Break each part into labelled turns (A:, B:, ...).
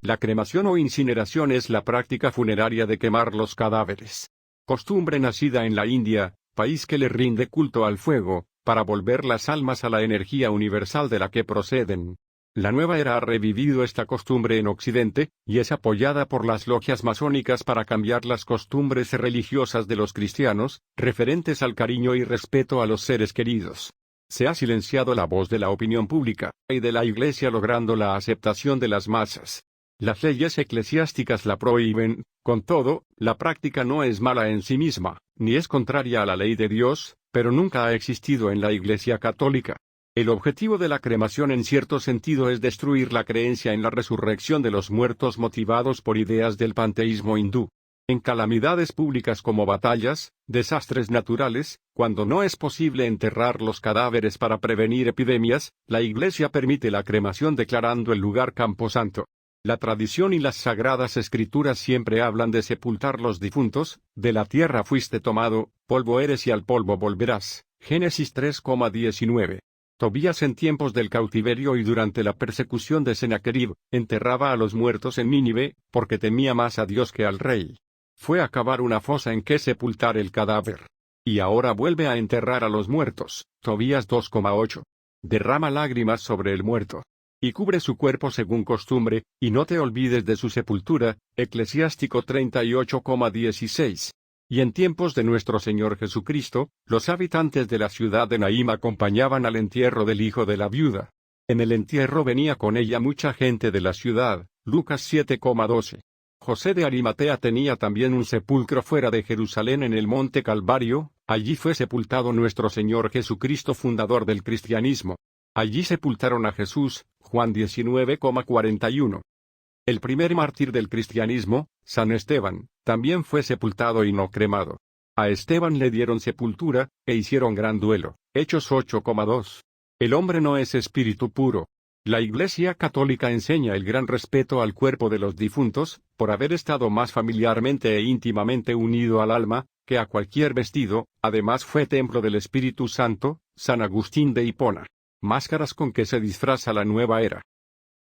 A: La cremación o incineración es la práctica funeraria de quemar los cadáveres. Costumbre nacida en la India, país que le rinde culto al fuego, para volver las almas a la energía universal de la que proceden. La nueva era ha revivido esta costumbre en Occidente, y es apoyada por las logias masónicas para cambiar las costumbres religiosas de los cristianos, referentes al cariño y respeto a los seres queridos. Se ha silenciado la voz de la opinión pública, y de la Iglesia logrando la aceptación de las masas. Las leyes eclesiásticas la prohíben, con todo, la práctica no es mala en sí misma, ni es contraria a la ley de Dios, pero nunca ha existido en la Iglesia católica. El objetivo de la cremación en cierto sentido es destruir la creencia en la resurrección de los muertos motivados por ideas del panteísmo hindú. En calamidades públicas como batallas, desastres naturales, cuando no es posible enterrar los cadáveres para prevenir epidemias, la Iglesia permite la cremación declarando el lugar camposanto. La tradición y las sagradas escrituras siempre hablan de sepultar los difuntos, de la tierra fuiste tomado, polvo eres y al polvo volverás. Génesis 3,19. Tobías en tiempos del cautiverio y durante la persecución de Sennacherib, enterraba a los muertos en Nínive, porque temía más a Dios que al rey. Fue a cavar una fosa en que sepultar el cadáver. Y ahora vuelve a enterrar a los muertos. Tobías 2,8. Derrama lágrimas sobre el muerto. Y cubre su cuerpo según costumbre, y no te olvides de su sepultura. Eclesiástico 38,16. Y en tiempos de nuestro Señor Jesucristo, los habitantes de la ciudad de Naim acompañaban al entierro del hijo de la viuda. En el entierro venía con ella mucha gente de la ciudad. Lucas 7,12. José de Arimatea tenía también un sepulcro fuera de Jerusalén en el monte Calvario, allí fue sepultado nuestro Señor Jesucristo, fundador del cristianismo. Allí sepultaron a Jesús. Juan 19,41. El primer mártir del cristianismo, San Esteban, también fue sepultado y no cremado. A Esteban le dieron sepultura, e hicieron gran duelo. Hechos 8,2. El hombre no es espíritu puro. La Iglesia católica enseña el gran respeto al cuerpo de los difuntos, por haber estado más familiarmente e íntimamente unido al alma, que a cualquier vestido. Además fue templo del Espíritu Santo, San Agustín de Hipona. Máscaras con que se disfraza la nueva era.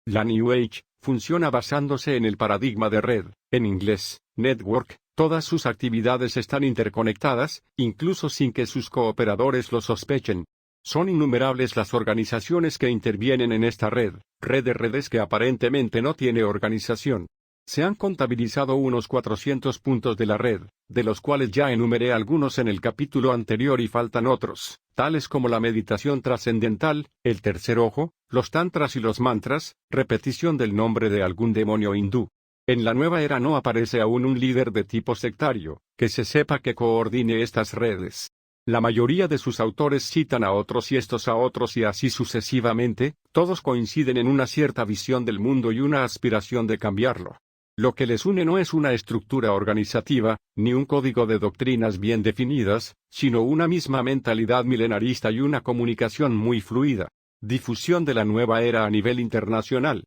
A: La New Age funciona basándose en el paradigma de red, en inglés, network. Todas sus actividades están interconectadas, incluso sin que sus cooperadores lo sospechen. Son innumerables las organizaciones que intervienen en esta red de redes que aparentemente no tiene organización. Se han contabilizado unos 400 puntos de la red, de los cuales ya enumeré algunos en el capítulo anterior y faltan otros, tales como la meditación trascendental, el tercer ojo, los tantras y los mantras, repetición del nombre de algún demonio hindú. En la nueva era no aparece aún un líder de tipo sectario, que se sepa que coordine estas redes. La mayoría de sus autores citan a otros y estos a otros y así sucesivamente, todos coinciden en una cierta visión del mundo y una aspiración de cambiarlo. Lo que les une no es una estructura organizativa, ni un código de doctrinas bien definidas, sino una misma mentalidad milenarista y una comunicación muy fluida. Difusión de la nueva era a nivel internacional.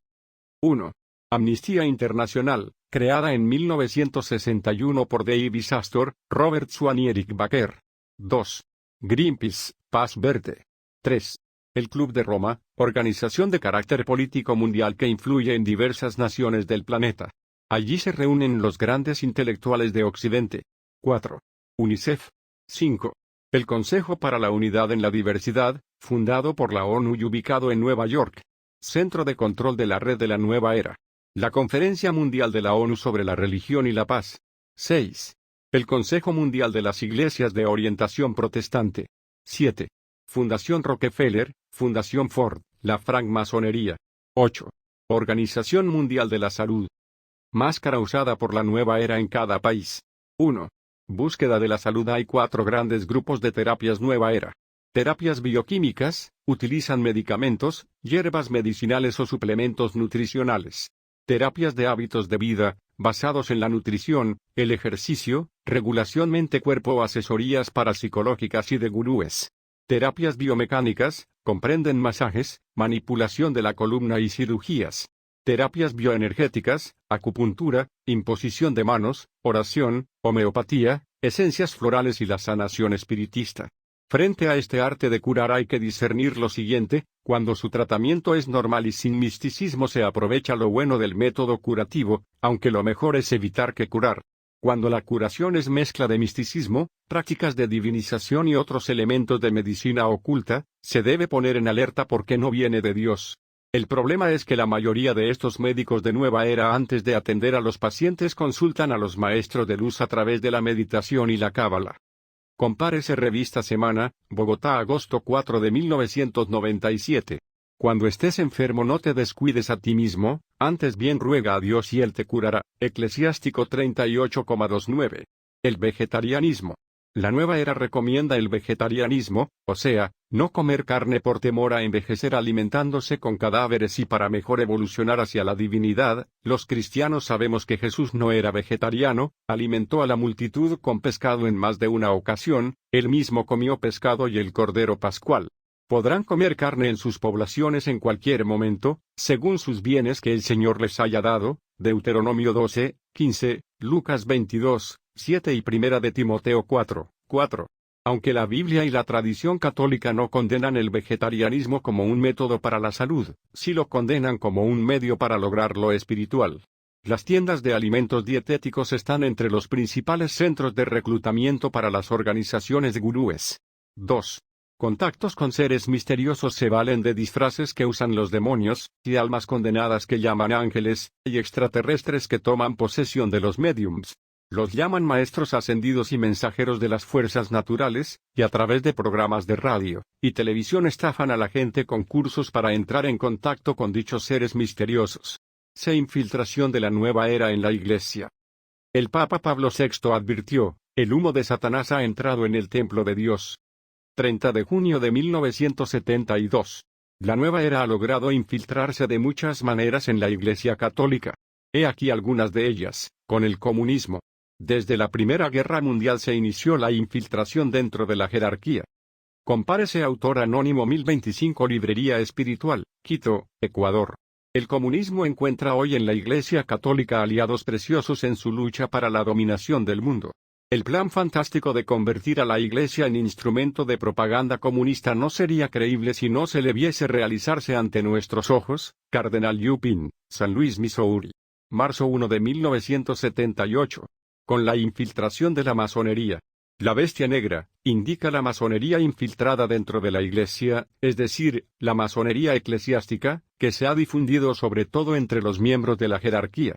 A: 1. Amnistía Internacional, creada en 1961 por David Astor, Robert Swan y Eric Baker. 2. Greenpeace, Paz Verde. 3. El Club de Roma, organización de carácter político mundial que influye en diversas naciones del planeta. Allí se reúnen los grandes intelectuales de Occidente. 4. UNICEF. 5. El Consejo para la Unidad en la Diversidad, fundado por la ONU y ubicado en Nueva York. Centro de Control de la Red de la Nueva Era. La Conferencia Mundial de la ONU sobre la Religión y la Paz. 6. El Consejo Mundial de las Iglesias de Orientación Protestante. 7. Fundación Rockefeller, Fundación Ford, la francmasonería. 8. Organización Mundial de la Salud. Máscara usada por la nueva era en cada país. 1. Búsqueda de la salud. Hay 4 grandes grupos de terapias nueva era. Terapias bioquímicas, utilizan medicamentos, hierbas medicinales o suplementos nutricionales. Terapias de hábitos de vida, basados en la nutrición, el ejercicio, regulación mente-cuerpo o asesorías parapsicológicas y de gurúes. Terapias biomecánicas, comprenden masajes, manipulación de la columna y cirugías. Terapias bioenergéticas, acupuntura, imposición de manos, oración, homeopatía, esencias florales y la sanación espiritista. Frente a este arte de curar hay que discernir lo siguiente: Cuando su tratamiento es normal y sin misticismo se aprovecha lo bueno del método curativo, aunque lo mejor es evitar que curar. Cuando la curación es mezcla de misticismo, prácticas de divinización y otros elementos de medicina oculta, se debe poner en alerta porque no viene de Dios. El problema es que la mayoría de estos médicos de nueva era antes de atender a los pacientes consultan a los maestros de luz a través de la meditación y la cábala. Compárese Revista Semana, Bogotá, agosto 4 de 1997. Cuando estés enfermo no te descuides a ti mismo, antes bien ruega a Dios y Él te curará. Eclesiástico 38,29. El vegetarianismo. La nueva era recomienda el vegetarianismo, o sea, no comer carne por temor a envejecer alimentándose con cadáveres y para mejor evolucionar hacia la divinidad. Los cristianos sabemos que Jesús no era vegetariano, alimentó a la multitud con pescado en más de una ocasión, él mismo comió pescado y el cordero pascual. Podrán comer carne en sus poblaciones en cualquier momento, según sus bienes que el Señor les haya dado, Deuteronomio 12, 15, Lucas 22, 7 y 1 de Timoteo 4, 4. Aunque la Biblia y la tradición católica no condenan el vegetarianismo como un método para la salud, sí lo condenan como un medio para lograr lo espiritual. Las tiendas de alimentos dietéticos están entre los principales centros de reclutamiento para las organizaciones gurúes. 2. Contactos con seres misteriosos se valen de disfraces que usan los demonios, y almas condenadas que llaman ángeles, y extraterrestres que toman posesión de los médiums. Los llaman maestros ascendidos y mensajeros de las fuerzas naturales, y a través de programas de radio y televisión estafan a la gente con cursos para entrar en contacto con dichos seres misteriosos. Infiltración de la nueva era en la Iglesia. El Papa Pablo VI advirtió, el humo de Satanás ha entrado en el templo de Dios. 30 de junio de 1972. La nueva era ha logrado infiltrarse de muchas maneras en la Iglesia Católica. He aquí algunas de ellas, con el comunismo. Desde la Primera Guerra Mundial se inició la infiltración dentro de la jerarquía. Compárese autor anónimo 1025 Librería Espiritual, Quito, Ecuador. El comunismo encuentra hoy en la Iglesia Católica aliados preciosos en su lucha para la dominación del mundo. El plan fantástico de convertir a la Iglesia en instrumento de propaganda comunista no sería creíble si no se le viese realizarse ante nuestros ojos. Cardenal Yu Pin, San Luis, Missouri. Marzo 1 de 1978. Con la infiltración de la masonería. La bestia negra, indica la masonería infiltrada dentro de la Iglesia, es decir, la masonería eclesiástica, que se ha difundido sobre todo entre los miembros de la jerarquía.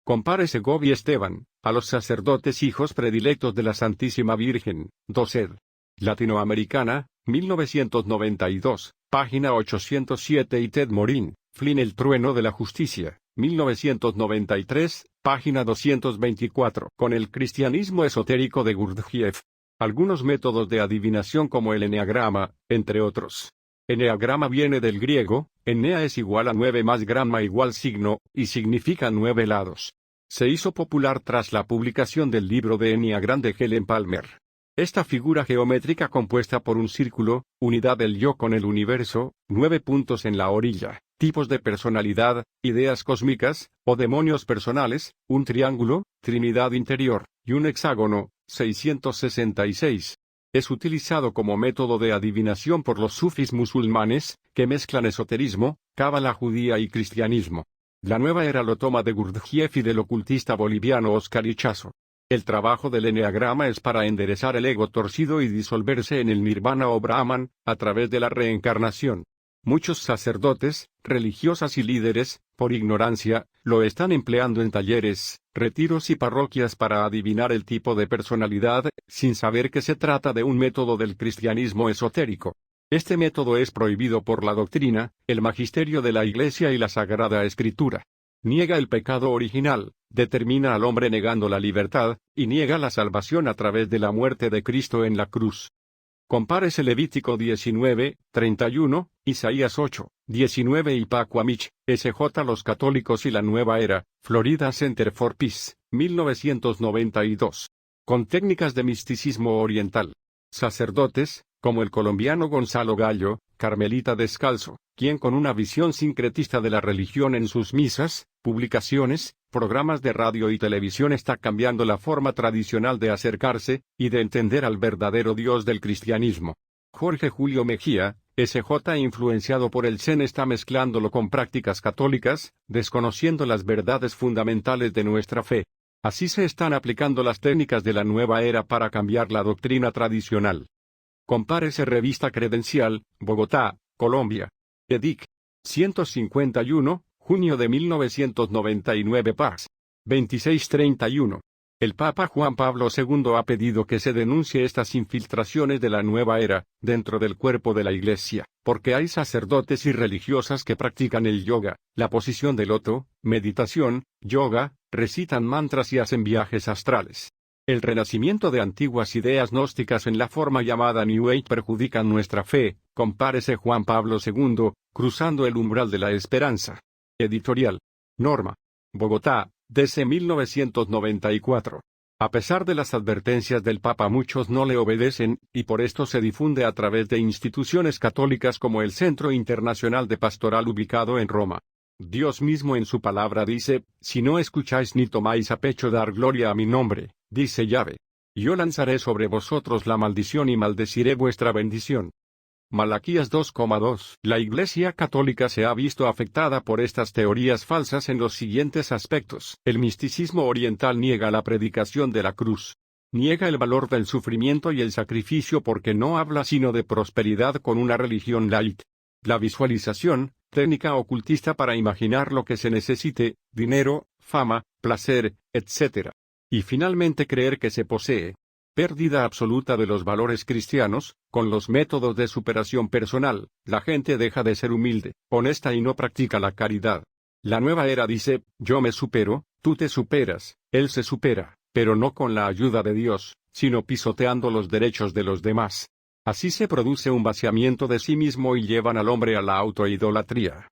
A: Compárese Gobi Esteban, a los sacerdotes hijos predilectos de la Santísima Virgen, 2 ed. Latinoamericana, 1992, página 807 y Ted Morin, Flynn el trueno de la justicia, 1993, página 224. Con el cristianismo esotérico de Gurdjieff. Algunos métodos de adivinación como el eneagrama, entre otros. Eneagrama viene del griego, enea es igual a 9 más grama igual signo, y significa 9 lados. Se hizo popular tras la publicación del libro de Enneagram de Helen Palmer. Esta figura geométrica compuesta por un círculo, unidad del yo con el universo, 9 puntos en la orilla, tipos de personalidad, ideas cósmicas, o demonios personales, un triángulo, trinidad interior, y un hexágono, 666. Es utilizado como método de adivinación por los sufís musulmanes, que mezclan esoterismo, cábala judía y cristianismo. La nueva era lo toma de Gurdjieff y del ocultista boliviano Oscar Ichazo. El trabajo del eneagrama es para enderezar el ego torcido y disolverse en el nirvana o brahman, a través de la reencarnación. Muchos sacerdotes, religiosas y líderes, por ignorancia, lo están empleando en talleres, retiros y parroquias para adivinar el tipo de personalidad, sin saber que se trata de un método del cristianismo esotérico. Este método es prohibido por la doctrina, el magisterio de la Iglesia y la Sagrada Escritura. Niega el pecado original, determina al hombre negando la libertad, y niega la salvación a través de la muerte de Cristo en la cruz. Compárese Levítico 19, 31, Isaías 8, 19 y Pacuamich, S.J. Los Católicos y la Nueva Era, Florida Center for Peace, 1992. Con técnicas de misticismo oriental. Sacerdotes, como el colombiano Gonzalo Gallo, carmelita descalzo, quien con una visión sincretista de la religión en sus misas, publicaciones, programas de radio y televisión está cambiando la forma tradicional de acercarse, y de entender al verdadero Dios del cristianismo. Jorge Julio Mejía, SJ, influenciado por el Zen, está mezclándolo con prácticas católicas, desconociendo las verdades fundamentales de nuestra fe. Así se están aplicando las técnicas de la nueva era para cambiar la doctrina tradicional. Compárese Revista Credencial, Bogotá, Colombia. Edic. 151, junio de 1999, Pax. 2631. El Papa Juan Pablo II ha pedido que se denuncie estas infiltraciones de la nueva era, dentro del cuerpo de la Iglesia, porque hay sacerdotes y religiosas que practican el yoga, la posición del loto, meditación, yoga, recitan mantras y hacen viajes astrales. El renacimiento de antiguas ideas gnósticas en la forma llamada New Age perjudican nuestra fe, compárese Juan Pablo II, cruzando el umbral de la esperanza. Editorial. Norma. Bogotá, DC 1994. A pesar de las advertencias del Papa, muchos no le obedecen, y por esto se difunde a través de instituciones católicas como el Centro Internacional de Pastoral ubicado en Roma. Dios mismo en su palabra dice, si no escucháis ni tomáis a pecho dar gloria a mi nombre, dice Yahvé, yo lanzaré sobre vosotros la maldición y maldeciré vuestra bendición. Malaquías 2,2. La Iglesia Católica se ha visto afectada por estas teorías falsas en los siguientes aspectos. El misticismo oriental niega la predicación de la cruz. Niega el valor del sufrimiento y el sacrificio porque no habla sino de prosperidad con una religión light. La visualización, técnica ocultista para imaginar lo que se necesite, dinero, fama, placer, etc. Y finalmente creer que se posee. Pérdida absoluta de los valores cristianos, con los métodos de superación personal, la gente deja de ser humilde, honesta y no practica la caridad. La nueva era dice, yo me supero, tú te superas, él se supera, pero no con la ayuda de Dios, sino pisoteando los derechos de los demás. Así se produce un vaciamiento de sí mismo y llevan al hombre a la autoidolatría.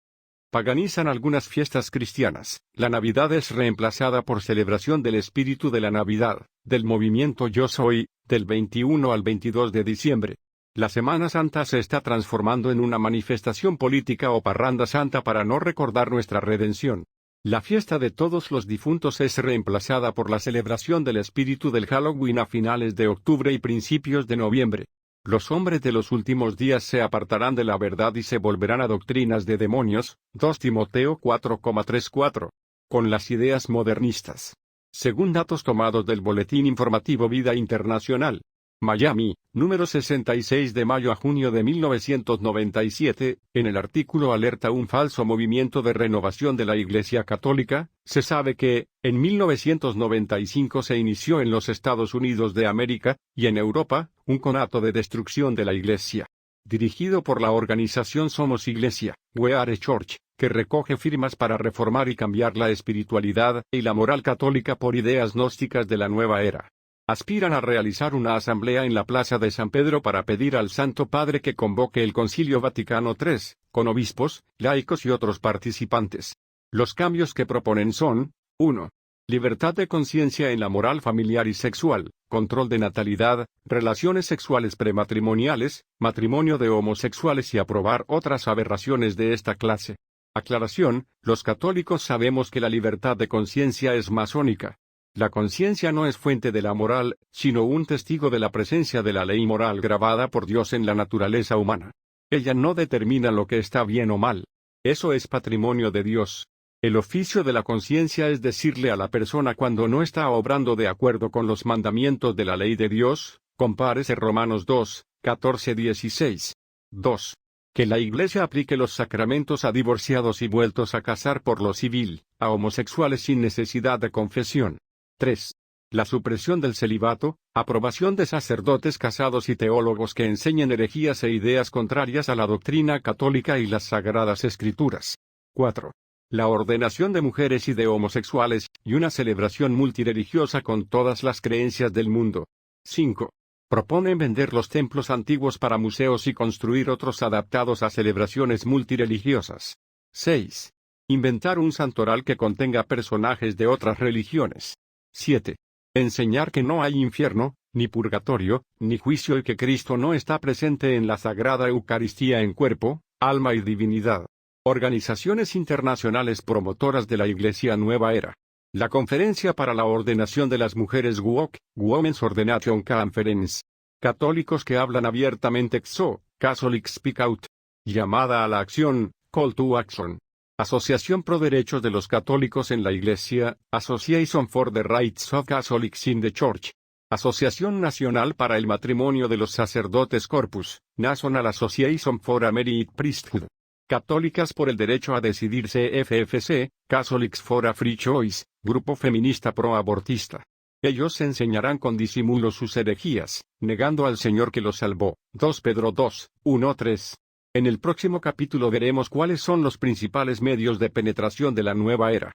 A: Paganizan algunas fiestas cristianas. La Navidad es reemplazada por celebración del espíritu de la Navidad, del movimiento Yo Soy, del 21 al 22 de diciembre. La Semana Santa se está transformando en una manifestación política o parranda santa para no recordar nuestra redención. La fiesta de todos los difuntos es reemplazada por la celebración del espíritu del Halloween a finales de octubre y principios de noviembre. Los hombres de los últimos días se apartarán de la verdad y se volverán a doctrinas de demonios, 2 Timoteo 4,34. Con las ideas modernistas. Según datos tomados del Boletín Informativo Vida Internacional. Miami, número 66 de mayo a junio de 1997, en el artículo alerta un falso movimiento de renovación de la Iglesia Católica. Se sabe que, en 1995 se inició en los Estados Unidos de América, y en Europa, un conato de destrucción de la Iglesia. Dirigido por la organización Somos Iglesia, We Are Church, que recoge firmas para reformar y cambiar la espiritualidad y la moral católica por ideas gnósticas de la nueva era. Aspiran a realizar una asamblea en la Plaza de San Pedro para pedir al Santo Padre que convoque el Concilio Vaticano III, con obispos, laicos y otros participantes. Los cambios que proponen son: 1. Libertad de conciencia en la moral familiar y sexual, control de natalidad, relaciones sexuales prematrimoniales, matrimonio de homosexuales y aprobar otras aberraciones de esta clase. Aclaración: los católicos sabemos que la libertad de conciencia es masónica. La conciencia no es fuente de la moral, sino un testigo de la presencia de la ley moral grabada por Dios en la naturaleza humana. Ella no determina lo que está bien o mal. Eso es patrimonio de Dios. El oficio de la conciencia es decirle a la persona cuando no está obrando de acuerdo con los mandamientos de la ley de Dios, compárese Romanos 2, 14-16. 2. Que la Iglesia aplique los sacramentos a divorciados y vueltos a casar por lo civil, a homosexuales sin necesidad de confesión. 3. La supresión del celibato, aprobación de sacerdotes casados y teólogos que enseñen herejías e ideas contrarias a la doctrina católica y las sagradas escrituras. 4. La ordenación de mujeres y de homosexuales, y una celebración multireligiosa con todas las creencias del mundo. 5. Proponen vender los templos antiguos para museos y construir otros adaptados a celebraciones multireligiosas. 6. Inventar un santoral que contenga personajes de otras religiones. 7. Enseñar que no hay infierno, ni purgatorio, ni juicio y que Cristo no está presente en la Sagrada Eucaristía en cuerpo, alma y divinidad. Organizaciones internacionales promotoras de la Iglesia Nueva Era. La Conferencia para la Ordenación de las Mujeres WOC, Women's Ordination Conference. Católicos que hablan abiertamente XO, Catholics Speak Out. Llamada a la acción, Call to Action. Asociación pro derechos de los católicos en la Iglesia, Association for the Rights of Catholics in the Church. Asociación Nacional para el Matrimonio de los Sacerdotes Corpus, National Association for a Merit Priesthood. Católicas por el Derecho a Decidir CFFC, Catholics for a Free Choice, grupo feminista pro-abortista. Ellos enseñarán con disimulo sus herejías, negando al Señor que los salvó. 2 Pedro 2, 1-3. En el próximo capítulo veremos cuáles son los principales medios de penetración de la nueva era.